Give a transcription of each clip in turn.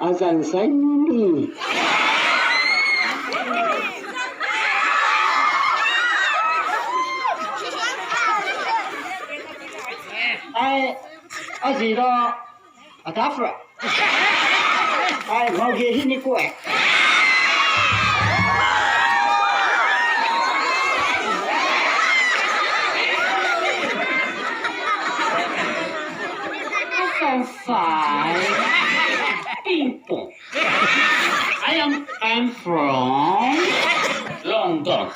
Azan saya ni. Ai gì đó đáp rồi. Ai mau ghé hết đi cô ấy. Không phải. People. I'm from London.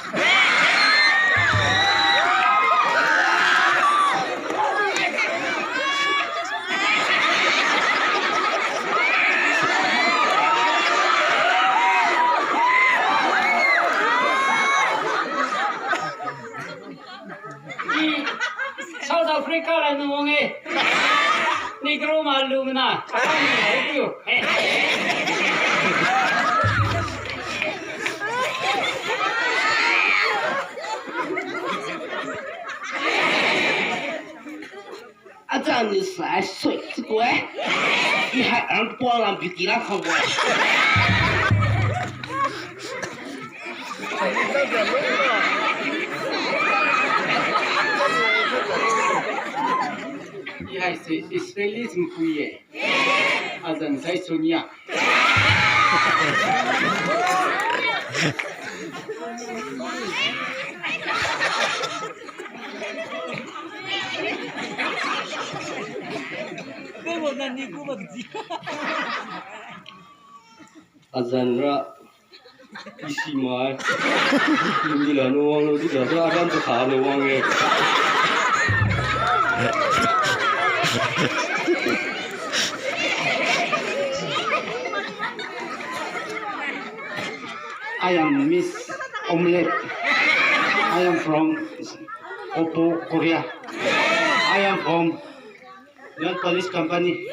South Africa là nông nghe. Negro malum na. Anh ni sai soi tu quê. Đi hai anh qua làm việc gì lắm không quê. Hai Israelism kuye. Azan saya Sonia. Azan ra isi mai. Hindi lah nuang lo di dalam akan terkah nuang eh. I am Miss Omelette. I am from Oppo, Korea. I am from Young Police Company.